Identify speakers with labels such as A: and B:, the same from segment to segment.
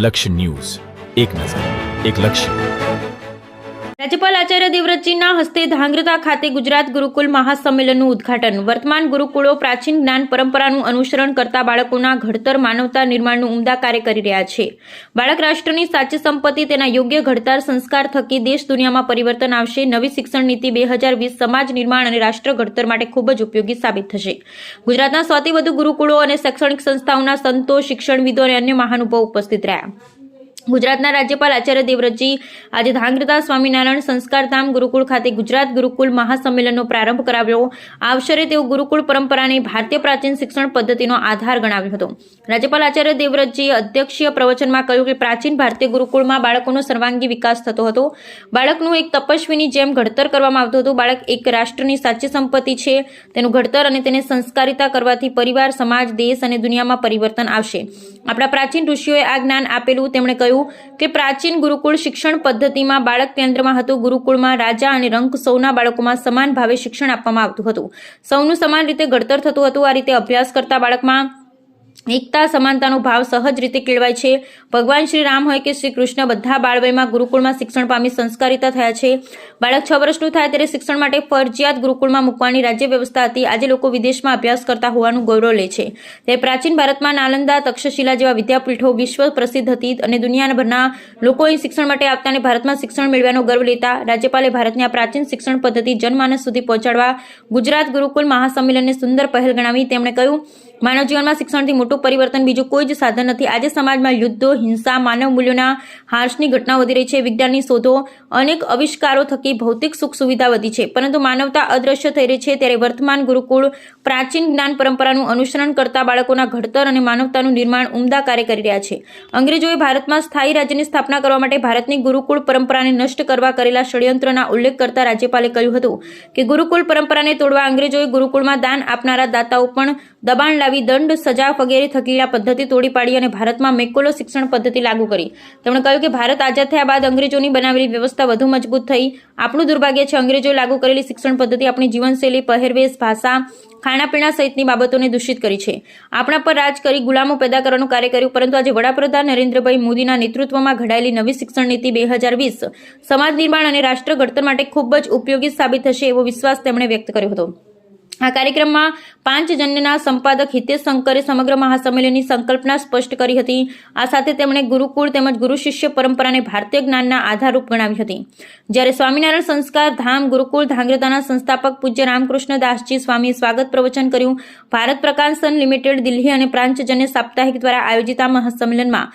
A: લક્ષ્ય ન્યૂઝ, એક નજર, એક લક્ષ્ય.
B: રાજ્યપાલ આચાર્ય દેવવ્રતજીના હસ્તે ધાંગ્રધા ખાતે ગુજરાત ગુરુકુલ મહાસંમેલનનું ઉદ્ઘાટન. વર્તમાન ગુરુકુળો પ્રાચીન જ્ઞાન પરંપરાનું અનુસરણ કરતા બાળકોના ઘડતર, માનવતા નિર્માણનું ઉમદા કાર્ય કરી રહ્યા છે. બાળક રાષ્ટ્રની સાચી સંપત્તિ. તેના યોગ્ય ઘડતર સંસ્કાર થકી દેશ દુનિયામાં પરિવર્તન આવશે. નવી શિક્ષણ નીતિ 2020 સમાજ નિર્માણ અને રાષ્ટ્ર ઘડતર માટે ખૂબ જ ઉપયોગી સાબિત થશે. ગુજરાતના સૌથી વધુ ગુરુકુળો અને શૈક્ષણિક સંસ્થાઓના સંતો, શિક્ષણવિદો અને અન્ય મહાનુભાવો ઉપસ્થિત રહ્યા. ગુજરાતના રાજ્યપાલ આચાર્ય દેવવ્રતજી આજે ધાંગ્રધા સ્વામિનારાયણ સંસ્કારધામ ગુરુકુળ ખાતે ગુજરાત ગુરુકુલ મહાસંમેલનનો પ્રારંભ કરાવ્યો. આ અવસરે તેઓ ગુરુકુળ પરંપરાને ભારતીય પ્રાચીન શિક્ષણ પદ્ધતિનો આધાર ગણાવ્યો હતો. રાજ્યપાલ આચાર્ય દેવવ્રતજીએ અધ્યક્ષીય પ્રવચનમાં કહ્યું કે પ્રાચીન ભારતીય ગુરુકુળમાં બાળકોનો સર્વાંગી વિકાસ થતો હતો. બાળકનું એક તપસ્વીની જેમ ઘડતર કરવામાં આવતું હતું. બાળક એક રાષ્ટ્રની સાચી સંપત્તિ છે. તેનું ઘડતર અને તેને સંસ્કારિતા કરવાથી પરિવાર, સમાજ, દેશ અને દુનિયામાં પરિવર્તન આવશે. આપણા પ્રાચીન ઋષિઓએ આ જ્ઞાન આપેલું. તેમણે કહ્યું કે પ્રાચીન ગુરુકુળ શિક્ષણ પદ્ધતિમાં બાળક કેન્દ્રમાં હતું. ગુરુકુળમાં રાજા અને રંક સૌના બાળકોમાં સમાન ભાવે શિક્ષણ આપવામાં આવતું હતું. સૌનું સમાન રીતે ઘડતર થતું હતું. આ રીતે અભ્યાસ કરતા બાળકમાં એકતા, સમાનતાનો ભાવ સહજ રીતે કેળવાય છે. ભગવાન શ્રી રામ હોય કે શ્રી કૃષ્ણ, બધા બાળવયમાં ગુરુકુળમાં શિક્ષણ પામી સંસ્કારિતા થયા છે. બાળક 6 વર્ષનું થાય ત્યારે શિક્ષણ માટે ફરજિયાત ગુરુકુળમાં મૂકવાની રાજ્ય વ્યવસ્થા હતી. આજે લોકો વિદેશમાં અભ્યાસ કરતા હોવાનું ગૌરવ લે છે. તે પ્રાચીન ભારતમાં નાલંદા, તક્ષશિલા જેવા વિદ્યાપીઠો વિશ્વ પ્રસિદ્ધ હતી અને દુનિયાભરના લોકો અહીં શિક્ષણ માટે આવતા અને ભારતમાં શિક્ષણ મેળવ્યાનો ગર્વ લેતા. રાજ્યપાલે ભારતની આ પ્રાચીન શિક્ષણ પદ્ધતિ જનમાનસ સુધી પહોંચાડવા ગુજરાત ગુરુકુલ મહાસંમેલનને સુંદર પહેલ ગણાવી. તેમણે કહ્યું, માનવ જીવનમાં શિક્ષણથી મોટું પરિવર્તન બીજું કોઈ જ સાધન નથી. આજે સમાજમાં યુદ્ધો, હિંસા, માનવ મૂલ્યોના હાર્સની ઘટના વધી રહી છે. વિજ્ઞાનની શોધો, અનેક આવિષ્કારો થકી ભૌતિક સુખ સુવિધા વધી છે, પરંતુ માનવતા અદ્રશ્ય થઈ રહી છે. ત્યારે વર્તમાન ગુરુકુળ પ્રાચીન જ્ઞાન પરંપરાનું અનુસરણ કરતા બાળકોના ઘડતર અને માનવતાનું નિર્માણ ઉમદા કાર્ય કરી રહ્યા છે. અંગ્રેજોએ ભારતમાં સ્થાયી રાજ્યની સ્થાપના કરવા માટે ભારતની ગુરુકુળ પરંપરાને નષ્ટ કરવા કરેલા ષડયંત્રના ઉલ્લેખ કરતા રાજ્યપાલે કહ્યું હતું કે ગુરુકુળ પરંપરાને તોડવા અંગ્રેજોએ ગુરુકુળમાં દાન આપનારા દાતાઓ પણ દબાણ લાવી દંડ, સજા વગેરે થકી આ પદ્ધતિ તોડી પાડી અને ભારતમાં મેકોલો શિક્ષણ પદ્ધતિ લાગુ કરી. તેમણે કહ્યું કે ભારત આઝાદ થયા બાદ અંગ્રેજોની બનાવેલી વ્યવસ્થા વધુ મજબૂત થઈ. આપણું દુર્ભાગ્ય છે અંગ્રેજોએ લાગુ કરેલી શિક્ષણ પદ્ધતિ આપણી જીવનશૈલી, પહેરવેશ, ભાષા, ખાણાપીણા સહિતની બાબતોને દૂષિત કરી છે. આપણા પર રાજ કરી ગુલામો પેદા કરવાનું કાર્ય કર્યું. પરંતુ આજે વડાપ્રધાન નરેન્દ્રભાઈ મોદીના નેતૃત્વમાં ઘડાયેલી નવી શિક્ષણ નીતિ 2020 સમાજ નિર્માણ અને રાષ્ટ્ર ઘડતર માટે ખૂબ જ ઉપયોગી સાબિત થશે એવો વિશ્વાસ તેમણે વ્યક્ત કર્યો હતો. આ કાર્યક્રમમાં પાંચજન્યના સંપાદક હિતેશ શંકરે સમગ્ર મહાસંમેલનની સંકલ્પના સ્પષ્ટ કરી હતી. આ સાથે તેમણે ગુરુકુળ તેમજ ગુરુ શિષ્ય પરંપરાને ભારતીય જ્ઞાનના આધારરૂપ ગણાવી હતી. જ્યારે સ્વામિનારાયણ સંસ્કાર ધામ ગુરુકુળ ધાંગ્રધાના સંસ્થાપક પૂજ્ય રામકૃષ્ણ દાસજી સ્વામીએ સ્વાગત પ્રવચન કર્યું. ભારત પ્રકાશન લિમિટેડ દિલ્હી અને પાંચજન્ય સાપ્તાહિક દ્વારા આયોજિત આ મહાસંમેલનમાં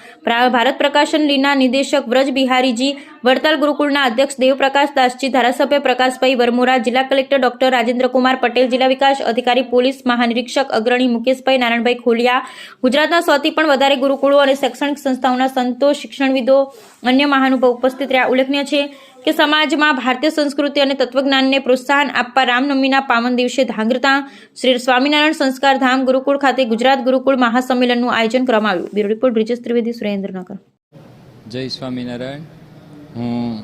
B: ભારત પ્રકાશન લીના નિદેશક વ્રજ બિહારીજી, વડતાલ ગુરુકુળના અધ્યક્ષ દેવપ્રકાશ દાસજી, ધારાસભ્ય પ્રકાશભાઈ વરમોરા, જિલ્લા કલેક્ટર ડોક્ટર રાજેન્દ્રકુમાર પટેલ, જિલ્લા વિકાસ અધિકારી પોલીસ મહાનિરીક્ષક અગ્રણી મુકેશભાઈ નારાયણભાઈ ખોલિયા, ગુજરાતના સૌથી પણ વધારે ગુરુકુળો અને શૈક્ષણિક સંસ્થાઓના સંતો, શિક્ષણવિદો, અન્ય મહાનુભાવ ઉપસ્થિત રહ્યા. ઉલ્લેખનીય છે કે સમાજમાં ભારતીય સંસ્કૃતિ અને તત્વજ્ઞાનને પ્રોત્સાહન આપવા રામનવમીના પાવન દિવસે ધાંગ્રધા શ્રી સ્વામિનારાયણ સંસ્કાર ધામ ગુરુકુળ ખાતે ગુજરાત ગુરુકુળ મહાસંમેલનનું આયોજન કરવામાં આવ્યું. Bureau report Brijesh Trivedi, Surendranagar.
C: જય સ્વામિનારાયણ. હું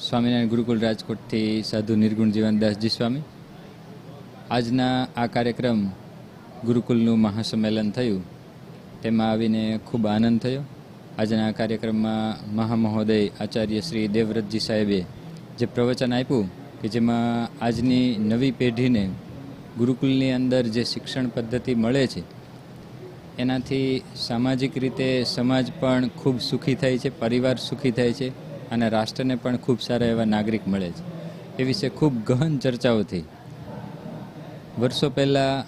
C: સ્વામિનારાયણ ગુરુકુળ રાજકોટથી સાધુ નિર્ગુણ જીવનદાસજી સ્વામી. આજના આ કાર્યક્રમ ગુરુકુલનું મહાસંમેલન થયું, તેમાં આવીને ખૂબ આનંદ થયો. આજના આ કાર્યક્રમમાં મહામહોદય આચાર્ય શ્રી દેવવ્રતજી સાહેબે જે પ્રવચન આપ્યું કે જેમાં આજની નવી પેઢીને ગુરુકુલની અંદર જે શિક્ષણ પદ્ધતિ મળે છે એનાથી સામાજિક રીતે સમાજ પણ ખૂબ સુખી થાય છે, પરિવાર સુખી થાય છે અને રાષ્ટ્રને પણ ખૂબ સારા એવા નાગરિક મળે છે. એ વિશે ખૂબ ગહન ચર્ચાઓ થઈ. વર્ષો પહેલાં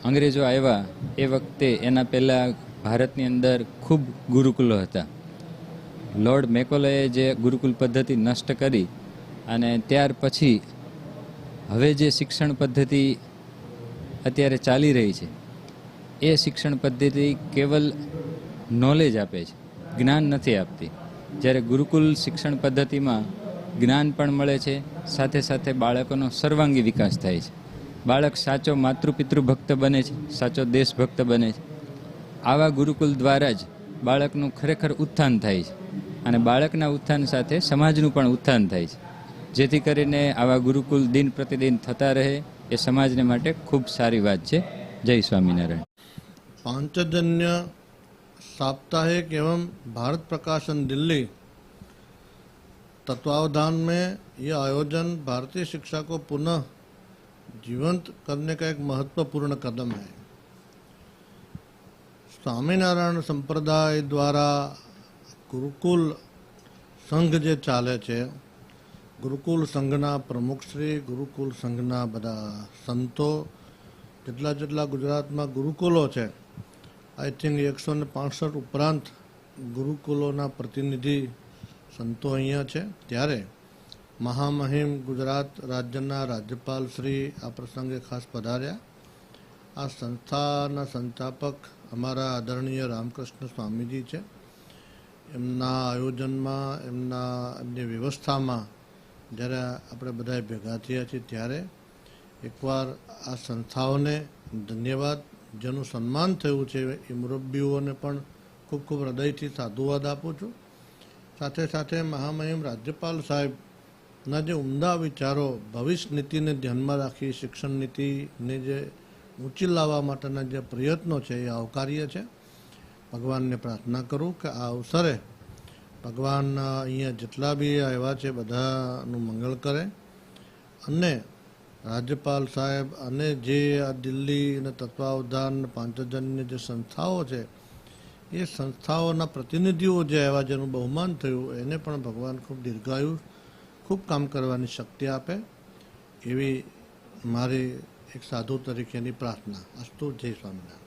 C: અંગ્રેજો આવ્યા એ વખતે એના પહેલાં ભારતની અંદર ખૂબ ગુરુકુલો હતા. લોર્ડ મેકોલેએ જે ગુરુકુલ પદ્ધતિ નષ્ટ કરી અને ત્યાર પછી હવે જે શિક્ષણ પદ્ધતિ અત્યારે ચાલી રહી છે એ શિક્ષણ પદ્ધતિ કેવલ નોલેજ આપે છે, જ્ઞાન નથી આપતી. જ્યારે ગુરુકુલ શિક્ષણ પદ્ધતિમાં જ્ઞાન પણ મળે છે, સાથે સાથે બાળકોનો સર્વાંગી વિકાસ થાય છે. બાળક સાચો માતૃપિતૃ ભક્ત બને છે, સાચો દેશભક્ત બને છે. આવા ગુરુકુલ દ્વારા જ બાળકનું ખરેખર ઉત્થાન થાય છે અને બાળકના ઉત્થાન સાથે સમાજનું પણ ઉત્થાન થાય છે. જેથી કરીને આવા ગુરુકુલ દિન પ્રતિદિન થતા રહે એ સમાજને માટે ખૂબ સારી વાત છે. જય સ્વામિનારાયણ.
D: પાંચજન્ય साप्ताहिक एवं भारत प्रकाशन दिल्ली तत्वावधान में यह आयोजन भारतीय शिक्षा को पुनः जीवंत करने का एक महत्वपूर्ण कदम है। स्वामीनारायण संप्रदाय द्वारा गुरुकुल संघ जे चाले छे, गुरुकुल संघना प्रमुखश्री, गुरुकुल संघना बधा संतो, जेटला जेटला गुजरातमां गुरुकुलो छे, आई थिंक 165 उपरांत गुरुकुलोना प्रतिनिधि संतो अहींया छे। त्यारे महामहिम गुजरात राज्यना राज्यपाल श्री आ प्रसंगे खास पधार्या। आ संस्थाना संस्थापक अमारा आदरणीय रामकृष्ण स्वामीजी छे। एमना आयोजनमां एमनी व्यवस्थामां જ્યારે આપણે બધાએ ભેગા થયા છીએ ત્યારે એકવાર આ સંસ્થાઓને ધન્યવાદ, જેનું સન્માન થયું છે એ મુરબ્બીઓને પણ ખૂબ ખૂબ હૃદયથી સાધુવાદ આપું છું। સાથે સાથે મહામહિમ રાજ્યપાલ સાહેબના જે ઉમદા વિચારો ભવિષ્ય નીતિને ધ્યાનમાં રાખી શિક્ષણ નીતિને જે ઊંચી લાવવા માટેના જે પ્રયત્નો છે એ આવકાર્ય છે। ભગવાનને પ્રાર્થના કરું કે આ અવસરે ભગવાન અહીંયા જેટલા બી આવ્યા છે બધાનું મંગળ કરે અને રાજ્યપાલ સાહેબ અને જે આ દિલ્હી અને તત્વાવધાન પાંચજન્ય જે સંસ્થાઓ છે એ સંસ્થાઓના પ્રતિનિધિઓ જે આવ્યા જેનું બહુમાન થયું એને પણ ભગવાન ખૂબ દીર્ઘાયુ, ખૂબ કામ કરવાની શક્તિ આપે એવી મારી એક સાધુ તરીકેની પ્રાર્થના। અસ્તુ, જય સ્વામિનારાયણ।